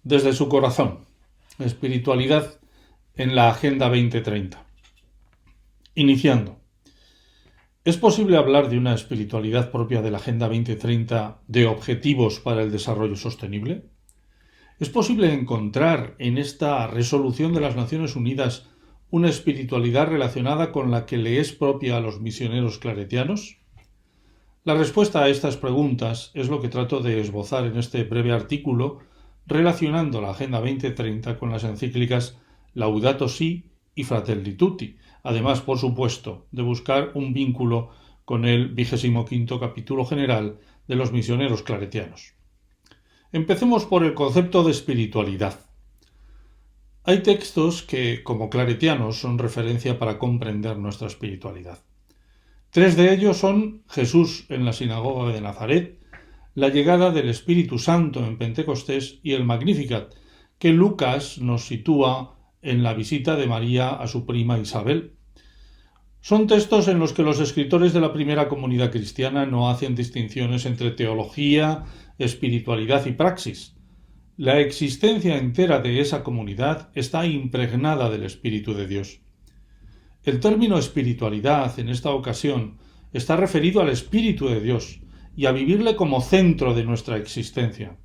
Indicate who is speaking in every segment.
Speaker 1: desde su corazón. Espiritualidad en la Agenda 2030. Iniciando. ¿Es posible hablar de una espiritualidad propia de la Agenda 2030 de objetivos para el desarrollo sostenible? ¿Es posible encontrar en esta resolución de las Naciones Unidas una espiritualidad relacionada con la que le es propia a los misioneros claretianos? La respuesta a estas preguntas es lo que trato de esbozar en este breve artículo relacionando la Agenda 2030 con las encíclicas Laudato Si y Fratelli Tutti, además, por supuesto, de buscar un vínculo con el 25º capítulo general de los misioneros claretianos. Empecemos por el concepto de espiritualidad. Hay textos que, como claretianos, son referencia para comprender nuestra espiritualidad. Tres de ellos son Jesús en la sinagoga de Nazaret, la llegada del Espíritu Santo en Pentecostés y el Magnificat, que Lucas nos sitúa en la visita de María a su prima Isabel. Son textos en los que los escritores de la primera comunidad cristiana no hacen distinciones entre teología, espiritualidad y praxis. La existencia entera de esa comunidad está impregnada del Espíritu de Dios. El término espiritualidad en esta ocasión está referido al Espíritu de Dios y a vivirle como centro de nuestra existencia.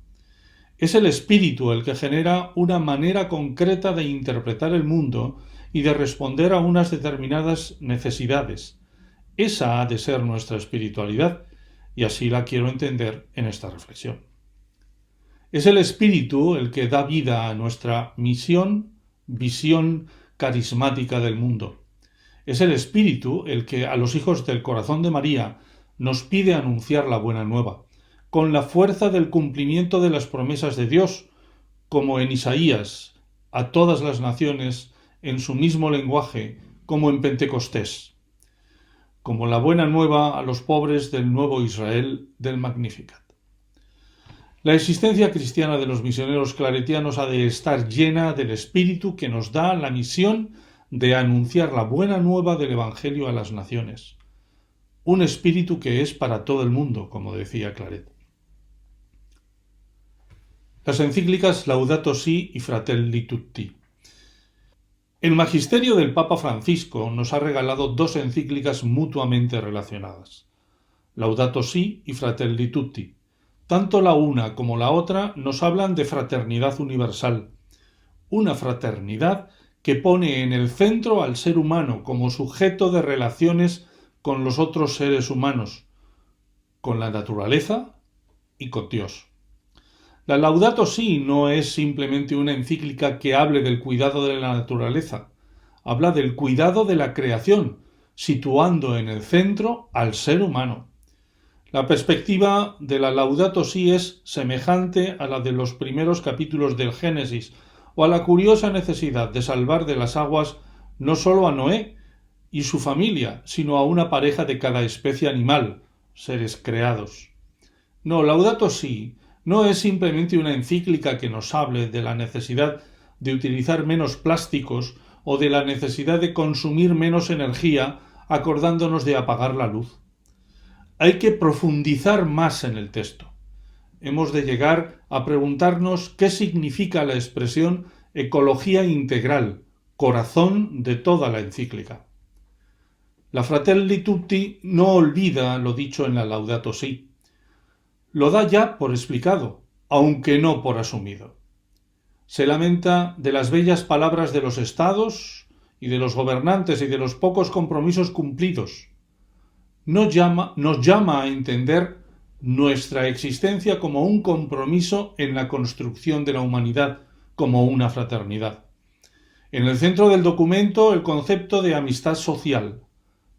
Speaker 1: Es el Espíritu el que genera una manera concreta de interpretar el mundo y de responder a unas determinadas necesidades. Esa ha de ser nuestra espiritualidad, y así la quiero entender en esta reflexión. Es el Espíritu el que da vida a nuestra visión carismática del mundo. Es el Espíritu el que a los hijos del corazón de María nos pide anunciar la buena nueva, con la fuerza del cumplimiento de las promesas de Dios, como en Isaías, a todas las naciones en su mismo lenguaje, como en Pentecostés, como la buena nueva a los pobres del nuevo Israel del Magnificat. La existencia cristiana de los misioneros claretianos ha de estar llena del Espíritu que nos da la misión de anunciar la buena nueva del Evangelio a las naciones. Un espíritu que es para todo el mundo, como decía Claret. Las encíclicas Laudato Si y Fratelli Tutti. El magisterio del Papa Francisco nos ha regalado dos encíclicas mutuamente relacionadas, Laudato Si y Fratelli Tutti. Tanto la una como la otra nos hablan de fraternidad universal, una fraternidad que pone en el centro al ser humano como sujeto de relaciones con los otros seres humanos, con la naturaleza y con Dios. La Laudato Si no es simplemente una encíclica que hable del cuidado de la naturaleza, habla del cuidado de la creación, situando en el centro al ser humano. La perspectiva de la Laudato Si es semejante a la de los primeros capítulos del Génesis, o a la curiosa necesidad de salvar de las aguas no solo a Noé y su familia, sino a una pareja de cada especie animal, seres creados. No, Laudato Si no es simplemente una encíclica que nos hable de la necesidad de utilizar menos plásticos o de la necesidad de consumir menos energía acordándonos de apagar la luz. Hay que profundizar más en el texto. Hemos de llegar a preguntarnos qué significa la expresión ecología integral, corazón de toda la encíclica. La Fratelli Tutti no olvida lo dicho en la Laudato Si. Lo da ya por explicado, aunque no por asumido. Se lamenta de las bellas palabras de los estados y de los gobernantes y de los pocos compromisos cumplidos. Nos llama a entender nuestra existencia como un compromiso en la construcción de la humanidad, como una fraternidad. En el centro del documento, el concepto de amistad social.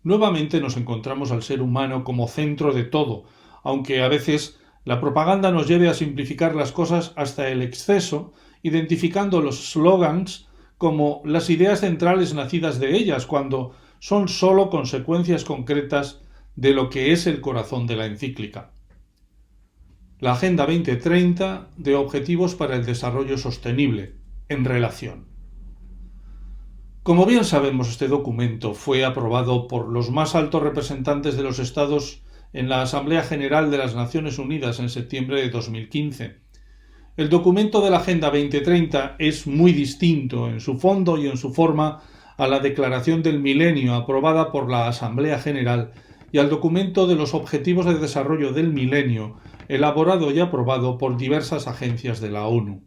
Speaker 1: Nuevamente nos encontramos al ser humano como centro de todo, aunque a veces la propaganda nos lleve a simplificar las cosas hasta el exceso, identificando los slogans como las ideas centrales nacidas de ellas, cuando son sólo consecuencias concretas de lo que es el corazón de la encíclica. La Agenda 2030 de Objetivos para el Desarrollo Sostenible, en relación. Como bien sabemos, este documento fue aprobado por los más altos representantes de los Estados en la Asamblea General de las Naciones Unidas en septiembre de 2015. El documento de la Agenda 2030 es muy distinto en su fondo y en su forma a la Declaración del Milenio aprobada por la Asamblea General y al documento de los Objetivos de Desarrollo del Milenio elaborado y aprobado por diversas agencias de la ONU.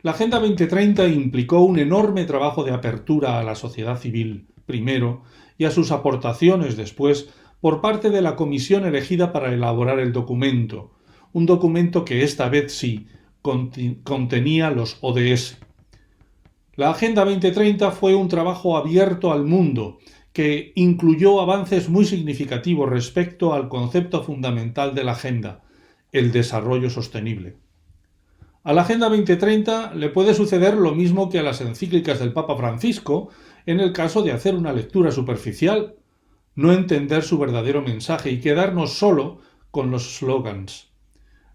Speaker 1: La Agenda 2030 implicó un enorme trabajo de apertura a la sociedad civil, primero, y a sus aportaciones después, por parte de la comisión elegida para elaborar el documento, un documento que esta vez sí contenía los ODS. La Agenda 2030 fue un trabajo abierto al mundo, que incluyó avances muy significativos respecto al concepto fundamental de la Agenda, el desarrollo sostenible. A la Agenda 2030 le puede suceder lo mismo que a las encíclicas del Papa Francisco en el caso de hacer una lectura superficial, no entender su verdadero mensaje y quedarnos solo con los slogans.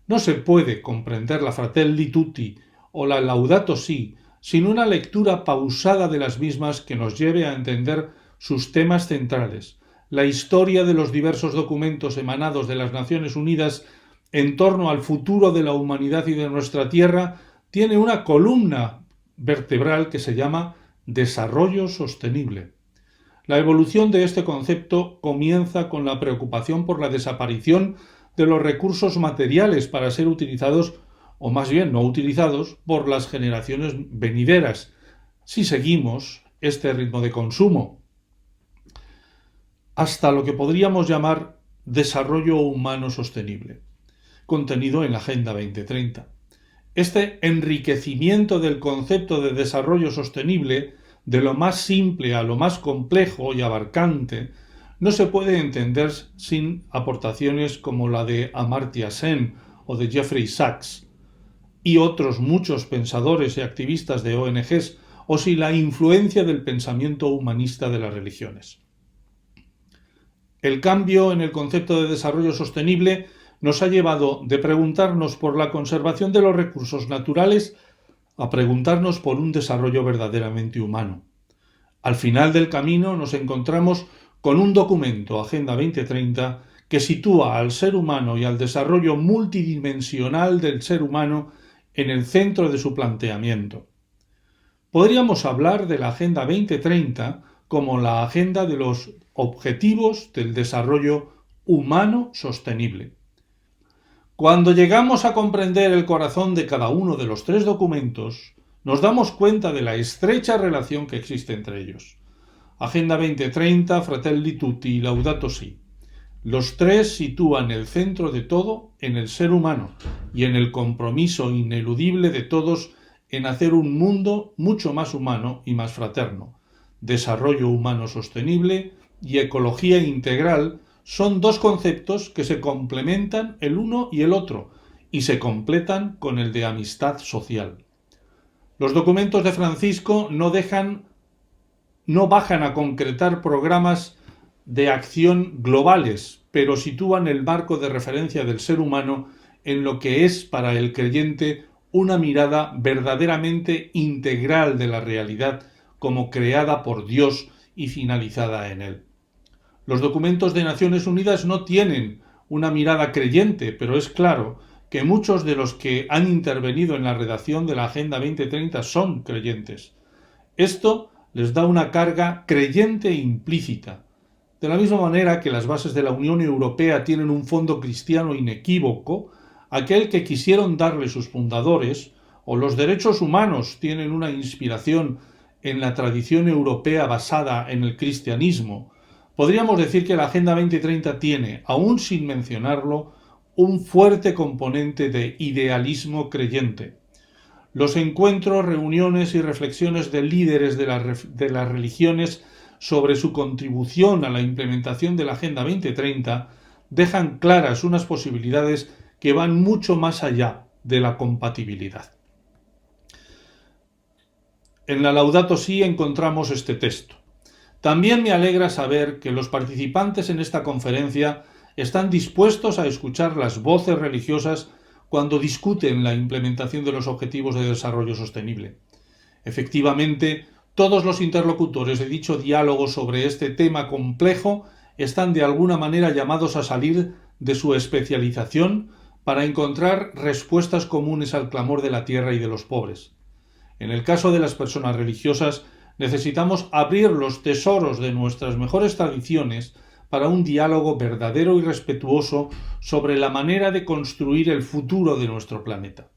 Speaker 1: No se puede comprender la Fratelli Tutti o la Laudato Si sin una lectura pausada de las mismas que nos lleve a entender sus temas centrales, la historia de los diversos documentos emanados de las Naciones Unidas en torno al futuro de la humanidad y de nuestra Tierra, tiene una columna vertebral que se llama desarrollo sostenible. La evolución de este concepto comienza con la preocupación por la desaparición de los recursos materiales para ser utilizados, o más bien no utilizados, por las generaciones venideras, si seguimos este ritmo de consumo, hasta lo que podríamos llamar desarrollo humano sostenible, contenido en la Agenda 2030. Este enriquecimiento del concepto de desarrollo sostenible, de lo más simple a lo más complejo y abarcante, no se puede entender sin aportaciones como la de Amartya Sen o de Jeffrey Sachs y otros muchos pensadores y activistas de ONGs, o sin la influencia del pensamiento humanista de las religiones. El cambio en el concepto de desarrollo sostenible nos ha llevado de preguntarnos por la conservación de los recursos naturales a preguntarnos por un desarrollo verdaderamente humano. Al final del camino nos encontramos con un documento, Agenda 2030, que sitúa al ser humano y al desarrollo multidimensional del ser humano en el centro de su planteamiento. Podríamos hablar de la Agenda 2030 como la agenda de los objetivos del desarrollo humano sostenible. Cuando llegamos a comprender el corazón de cada uno de los tres documentos, nos damos cuenta de la estrecha relación que existe entre ellos. Agenda 2030, Fratelli Tutti y Laudato Si. Los tres sitúan el centro de todo en el ser humano y en el compromiso ineludible de todos en hacer un mundo mucho más humano y más fraterno. Desarrollo humano sostenible y ecología integral son dos conceptos que se complementan el uno y el otro y se completan con el de amistad social. Los documentos de Francisco no bajan a concretar programas de acción globales, pero sitúan el marco de referencia del ser humano en lo que es para el creyente una mirada verdaderamente integral de la realidad como creada por Dios y finalizada en Él. Los documentos de Naciones Unidas no tienen una mirada creyente, pero es claro que muchos de los que han intervenido en la redacción de la Agenda 2030 son creyentes. Esto les da una carga creyente implícita. De la misma manera que las bases de la Unión Europea tienen un fondo cristiano inequívoco, aquel que quisieron darle sus fundadores, o los derechos humanos tienen una inspiración en la tradición europea basada en el cristianismo, podríamos decir que la Agenda 2030 tiene, aún sin mencionarlo, un fuerte componente de idealismo creyente. Los encuentros, reuniones y reflexiones de líderes de las religiones sobre su contribución a la implementación de la Agenda 2030 dejan claras unas posibilidades que van mucho más allá de la compatibilidad. En la Laudato Si encontramos este texto. También me alegra saber que los participantes en esta conferencia están dispuestos a escuchar las voces religiosas cuando discuten la implementación de los Objetivos de Desarrollo Sostenible. Efectivamente, todos los interlocutores de dicho diálogo sobre este tema complejo están de alguna manera llamados a salir de su especialización para encontrar respuestas comunes al clamor de la tierra y de los pobres. En el caso de las personas religiosas, necesitamos abrir los tesoros de nuestras mejores tradiciones para un diálogo verdadero y respetuoso sobre la manera de construir el futuro de nuestro planeta.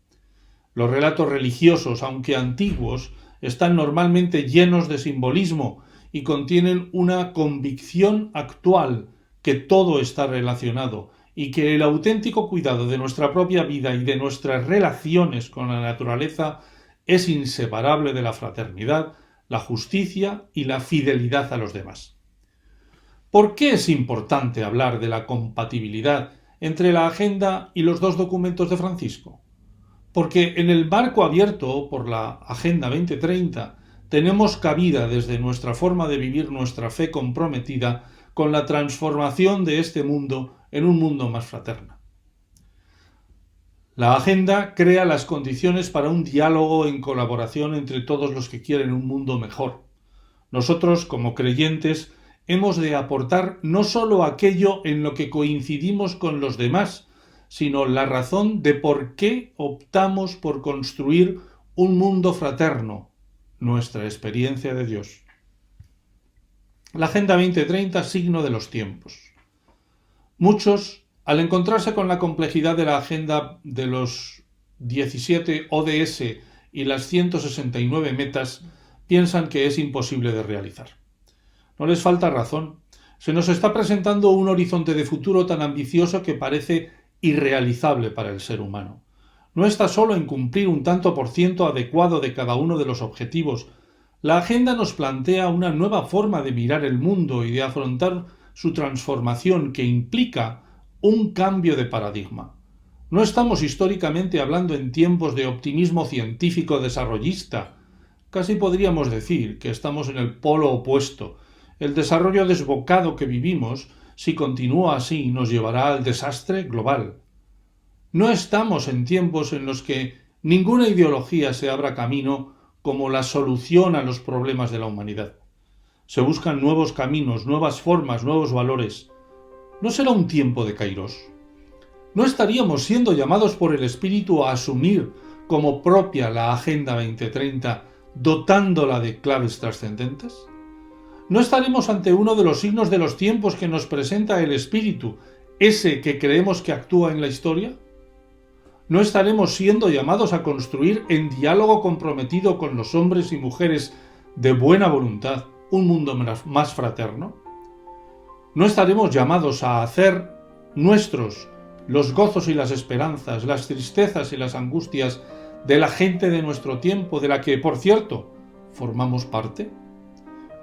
Speaker 1: Los relatos religiosos, aunque antiguos, están normalmente llenos de simbolismo y contienen una convicción actual que todo está relacionado y que el auténtico cuidado de nuestra propia vida y de nuestras relaciones con la naturaleza es inseparable de la fraternidad, la justicia y la fidelidad a los demás. ¿Por qué es importante hablar de la compatibilidad entre la Agenda y los dos documentos de Francisco? Porque en el marco abierto por la Agenda 2030 tenemos cabida desde nuestra forma de vivir nuestra fe comprometida con la transformación de este mundo en un mundo más fraterno. La Agenda crea las condiciones para un diálogo en colaboración entre todos los que quieren un mundo mejor. Nosotros, como creyentes, hemos de aportar no sólo aquello en lo que coincidimos con los demás, sino la razón de por qué optamos por construir un mundo fraterno, nuestra experiencia de Dios. La Agenda 2030, signo de los tiempos. Muchos, al encontrarse con la complejidad de la agenda de los 17 ODS y las 169 metas, piensan que es imposible de realizar. No les falta razón. Se nos está presentando un horizonte de futuro tan ambicioso que parece irrealizable para el ser humano. No está solo en cumplir un tanto por ciento adecuado de cada uno de los objetivos. La agenda nos plantea una nueva forma de mirar el mundo y de afrontar su transformación que implica un cambio de paradigma. No estamos históricamente hablando en tiempos de optimismo científico desarrollista. Casi podríamos decir que estamos en el polo opuesto. El desarrollo desbocado que vivimos, si continúa así, nos llevará al desastre global. No estamos en tiempos en los que ninguna ideología se abra camino como la solución a los problemas de la humanidad. Se buscan nuevos caminos, nuevas formas, nuevos valores. ¿No será un tiempo de Kairos? ¿No estaríamos siendo llamados por el Espíritu a asumir como propia la Agenda 2030, dotándola de claves trascendentes? ¿No estaremos ante uno de los signos de los tiempos que nos presenta el Espíritu, ese que creemos que actúa en la historia? ¿No estaremos siendo llamados a construir en diálogo comprometido con los hombres y mujeres de buena voluntad un mundo más fraterno? ¿No estaremos llamados a hacer nuestros los gozos y las esperanzas, las tristezas y las angustias de la gente de nuestro tiempo, de la que, por cierto, formamos parte?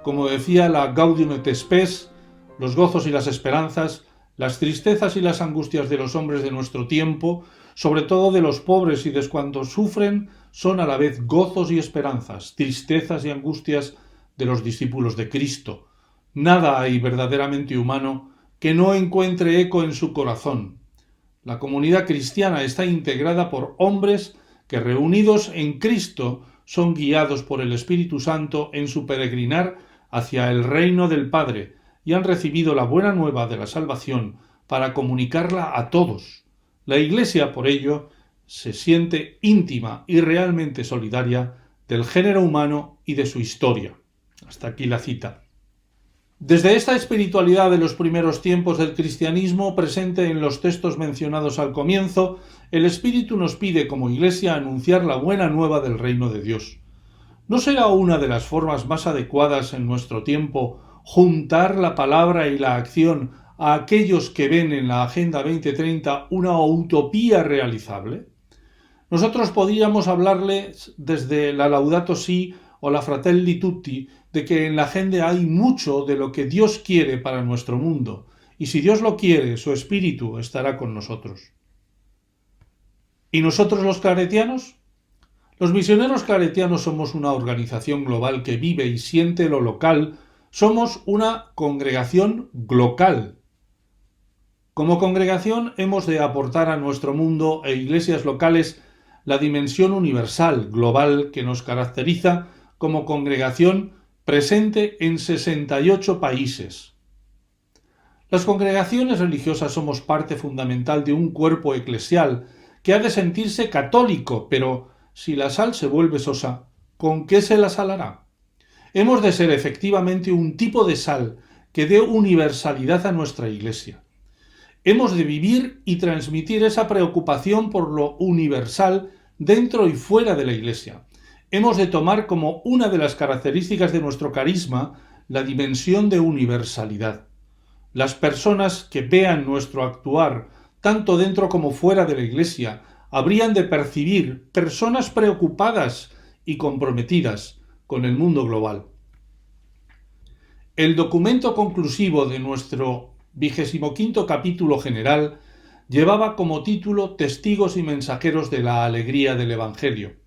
Speaker 1: Como decía la Gaudium et Spes, los gozos y las esperanzas, las tristezas y las angustias de los hombres de nuestro tiempo, sobre todo de los pobres y de cuantos sufren, son a la vez gozos y esperanzas, tristezas y angustias de los discípulos de Cristo. Nada hay verdaderamente humano que no encuentre eco en su corazón. La comunidad cristiana está integrada por hombres que, reunidos en Cristo, son guiados por el Espíritu Santo en su peregrinar hacia el reino del Padre y han recibido la buena nueva de la salvación para comunicarla a todos. La Iglesia, por ello, se siente íntima y realmente solidaria del género humano y de su historia. Hasta aquí la cita. Desde esta espiritualidad de los primeros tiempos del cristianismo, presente en los textos mencionados al comienzo, el Espíritu nos pide como Iglesia anunciar la buena nueva del reino de Dios. ¿No será una de las formas más adecuadas en nuestro tiempo juntar la palabra y la acción a aquellos que ven en la Agenda 2030 una utopía realizable? Nosotros podríamos hablarles desde la Laudato Si o la Fratelli Tutti de que en la agenda hay mucho de lo que Dios quiere para nuestro mundo, y si Dios lo quiere, su Espíritu estará con nosotros. ¿Y nosotros los claretianos? Los misioneros claretianos somos una organización global que vive y siente lo local, somos una congregación glocal. Como congregación hemos de aportar a nuestro mundo e iglesias locales la dimensión universal, global, que nos caracteriza como congregación presente en 68 países. Las congregaciones religiosas somos parte fundamental de un cuerpo eclesial que ha de sentirse católico, pero si la sal se vuelve sosa, ¿con qué se la salará? Hemos de ser efectivamente un tipo de sal que dé universalidad a nuestra Iglesia. Hemos de vivir y transmitir esa preocupación por lo universal dentro y fuera de la Iglesia. Hemos de tomar como una de las características de nuestro carisma la dimensión de universalidad. Las personas que vean nuestro actuar, tanto dentro como fuera de la Iglesia, habrían de percibir personas preocupadas y comprometidas con el mundo global. El documento conclusivo de nuestro 25º capítulo general llevaba como título Testigos y mensajeros de la alegría del Evangelio.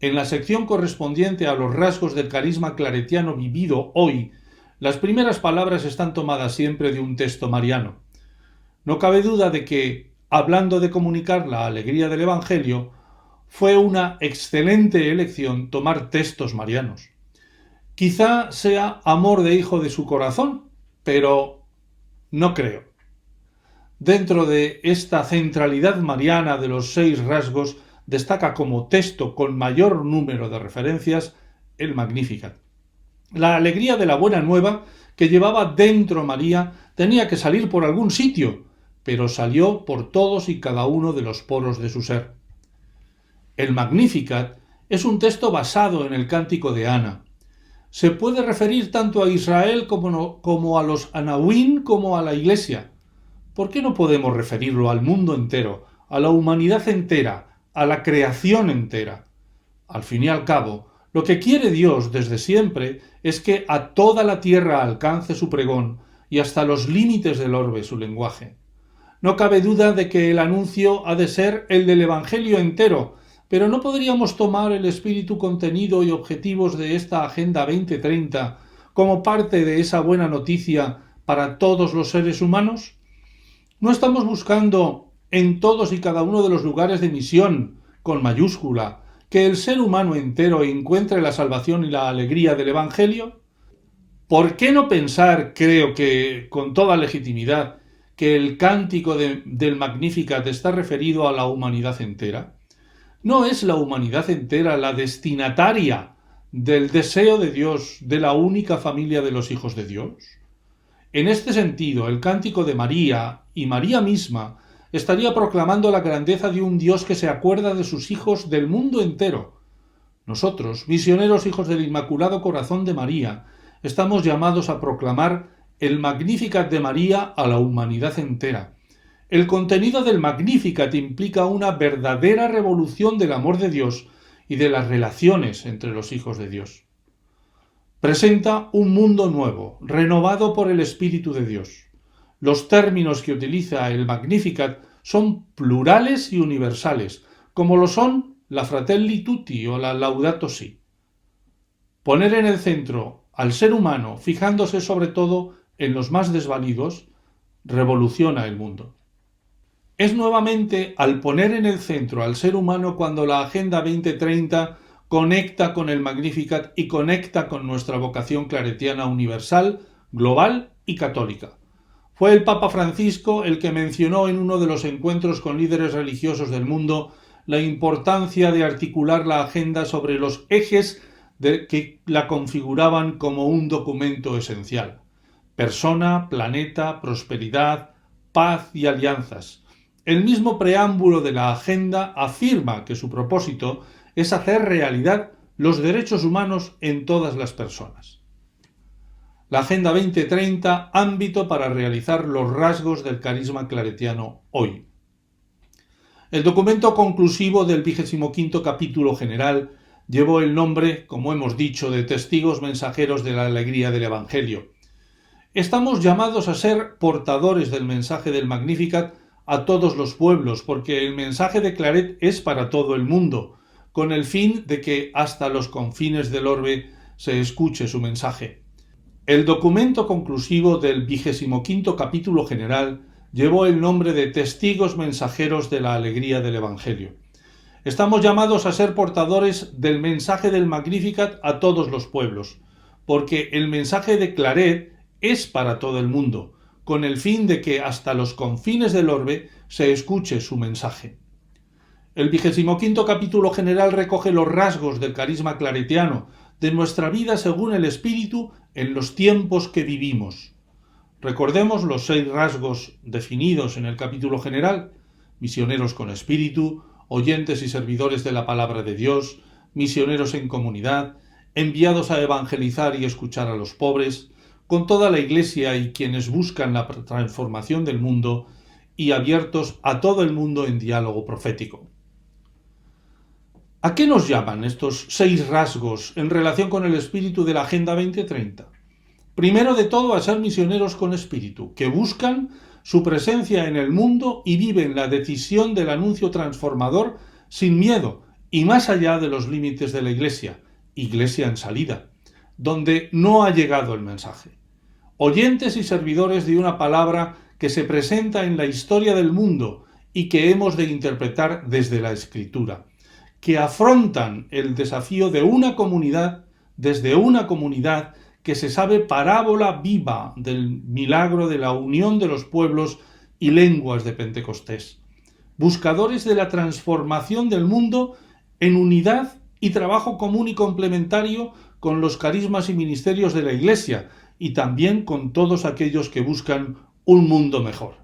Speaker 1: En la sección correspondiente a los rasgos del carisma claretiano vivido hoy, las primeras palabras están tomadas siempre de un texto mariano. No cabe duda de que, hablando de comunicar la alegría del Evangelio, fue una excelente elección tomar textos marianos. Quizá sea amor de hijo de su corazón, pero no creo. Dentro de esta centralidad mariana de los 6 rasgos, destaca como texto con mayor número de referencias el Magnificat. La alegría de la buena nueva que llevaba dentro María tenía que salir por algún sitio, pero salió por todos y cada uno de los poros de su ser. El Magnificat es un texto basado en el Cántico de Ana. Se puede referir tanto a Israel como a los Anahuín como a la Iglesia. ¿Por qué no podemos referirlo al mundo entero, a la humanidad entera, a la creación entera? Al fin y al cabo, lo que quiere Dios desde siempre es que a toda la tierra alcance su pregón y hasta los límites del orbe su lenguaje. No cabe duda de que el anuncio ha de ser el del Evangelio entero, pero ¿no podríamos tomar el espíritu, contenido y objetivos de esta Agenda 2030 como parte de esa buena noticia para todos los seres humanos? ¿No estamos buscando en todos y cada uno de los lugares de misión, con mayúscula, que el ser humano entero encuentre la salvación y la alegría del Evangelio? ¿Por qué no pensar, creo que con toda legitimidad, que el cántico del Magnificat está referido a la humanidad entera? ¿No es la humanidad entera la destinataria del deseo de Dios, de la única familia de los hijos de Dios? En este sentido, el cántico de María y María misma estaría proclamando la grandeza de un Dios que se acuerda de sus hijos del mundo entero. Nosotros, misioneros hijos del Inmaculado Corazón de María, estamos llamados a proclamar el Magnificat de María a la humanidad entera. El contenido del Magnificat implica una verdadera revolución del amor de Dios y de las relaciones entre los hijos de Dios. Presenta un mundo nuevo, renovado por el Espíritu de Dios. Los términos que utiliza el Magnificat son plurales y universales, como lo son la Fratelli Tutti o la Laudato Si. Poner en el centro al ser humano, fijándose sobre todo en los más desvalidos, revoluciona el mundo. Es nuevamente al poner en el centro al ser humano cuando la Agenda 2030 conecta con el Magnificat y conecta con nuestra vocación claretiana universal, global y católica. Fue el Papa Francisco el que mencionó en uno de los encuentros con líderes religiosos del mundo la importancia de articular la agenda sobre los ejes que la configuraban como un documento esencial: persona, planeta, prosperidad, paz y alianzas. El mismo preámbulo de la agenda afirma que su propósito es hacer realidad los derechos humanos en todas las personas. La Agenda 2030, ámbito para realizar los rasgos del carisma claretiano hoy. El documento conclusivo del 25º capítulo general llevó el nombre, como hemos dicho, de Testigos mensajeros de la alegría del Evangelio. Estamos llamados a ser portadores del mensaje del Magnificat a todos los pueblos, porque el mensaje de Claret es para todo el mundo, con el fin de que hasta los confines del orbe se escuche su mensaje. El documento conclusivo del 25º capítulo general llevó el nombre de Testigos mensajeros de la alegría del Evangelio. Estamos llamados a ser portadores del mensaje del Magnificat a todos los pueblos, porque el mensaje de Claret es para todo el mundo, con el fin de que hasta los confines del orbe se escuche su mensaje. El 25º capítulo general recoge los rasgos del carisma claretiano, de nuestra vida según el Espíritu en los tiempos que vivimos. Recordemos los 6 rasgos definidos en el capítulo general: misioneros con espíritu, oyentes y servidores de la palabra de Dios, misioneros en comunidad, enviados a evangelizar y escuchar a los pobres, con toda la Iglesia y quienes buscan la transformación del mundo, y abiertos a todo el mundo en diálogo profético. ¿A qué nos llaman estos 6 rasgos en relación con el espíritu de la Agenda 2030? Primero de todo, a ser misioneros con espíritu, que buscan su presencia en el mundo y viven la decisión del anuncio transformador sin miedo y más allá de los límites de la Iglesia en salida, donde no ha llegado el mensaje. Oyentes y servidores de una palabra que se presenta en la historia del mundo y que hemos de interpretar desde la Escritura, que afrontan el desafío de una comunidad, desde una comunidad que se sabe parábola viva del milagro de la unión de los pueblos y lenguas de Pentecostés, buscadores de la transformación del mundo en unidad y trabajo común y complementario con los carismas y ministerios de la Iglesia y también con todos aquellos que buscan un mundo mejor.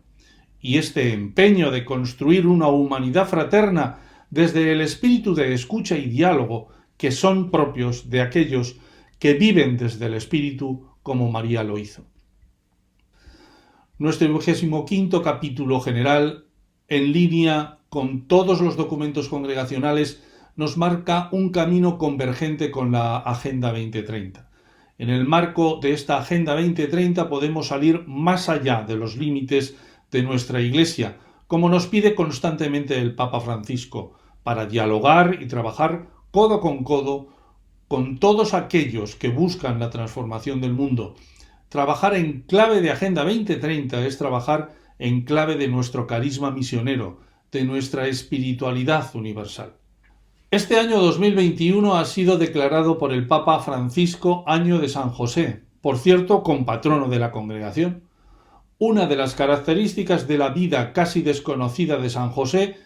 Speaker 1: Y este empeño de construir una humanidad fraterna desde el espíritu de escucha y diálogo que son propios de aquellos que viven desde el espíritu como María lo hizo. Nuestro 25º capítulo general, en línea con todos los documentos congregacionales, nos marca un camino convergente con la Agenda 2030. En el marco de esta Agenda 2030 podemos salir más allá de los límites de nuestra Iglesia, como nos pide constantemente el Papa Francisco, para dialogar y trabajar codo con todos aquellos que buscan la transformación del mundo. Trabajar en clave de Agenda 2030 es trabajar en clave de nuestro carisma misionero, de nuestra espiritualidad universal. Este año 2021 ha sido declarado por el Papa Francisco Año de San José, por cierto, compatrono de la congregación. Una de las características de la vida casi desconocida de San José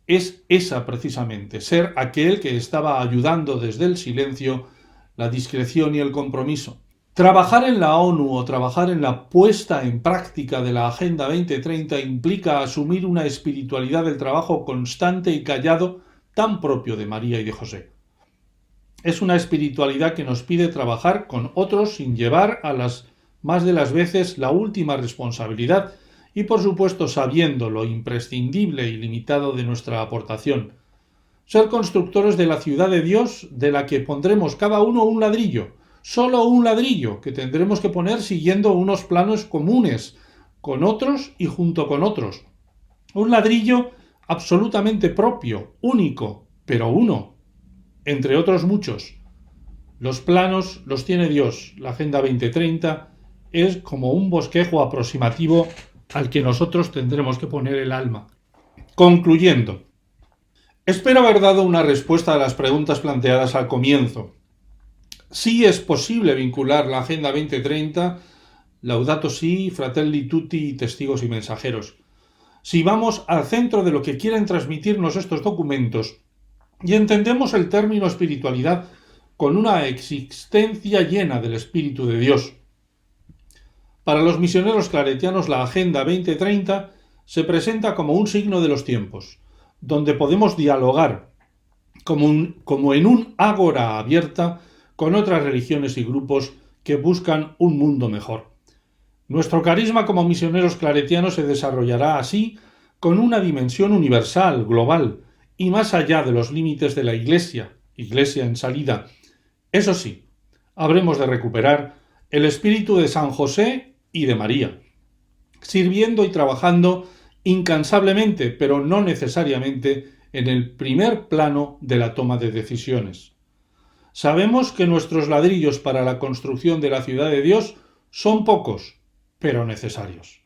Speaker 1: es esa precisamente, ser aquel que estaba ayudando desde el silencio, la discreción y el compromiso. Trabajar en la ONU o trabajar en la puesta en práctica de la Agenda 2030 implica asumir una espiritualidad del trabajo constante y callado tan propio de María y de José. Es una espiritualidad que nos pide trabajar con otros sin llevar a las más de las veces la última responsabilidad y por supuesto sabiendo lo imprescindible y limitado de nuestra aportación. Ser constructores de la ciudad de Dios de la que pondremos cada uno un ladrillo, solo un ladrillo que tendremos que poner siguiendo unos planos comunes, con otros y junto con otros. Un ladrillo absolutamente propio, único, pero uno, entre otros muchos. Los planos los tiene Dios. La Agenda 2030 es como un bosquejo aproximativo al que nosotros tendremos que poner el alma. Concluyendo, espero haber dado una respuesta a las preguntas planteadas al comienzo. Sí es posible vincular la Agenda 2030, Laudato Si, Fratelli Tutti y Testigos y Mensajeros. Si vamos al centro de lo que quieren transmitirnos estos documentos y entendemos el término espiritualidad con una existencia llena del Espíritu de Dios. Para los misioneros claretianos, la Agenda 2030 se presenta como un signo de los tiempos, donde podemos dialogar como en un ágora abierta con otras religiones y grupos que buscan un mundo mejor. Nuestro carisma como misioneros claretianos se desarrollará así con una dimensión universal, global, y más allá de los límites de la Iglesia en salida. Eso sí, habremos de recuperar el espíritu de San José y de María, sirviendo y trabajando incansablemente, pero no necesariamente en el primer plano de la toma de decisiones. Sabemos que nuestros ladrillos para la construcción de la ciudad de Dios son pocos, pero necesarios.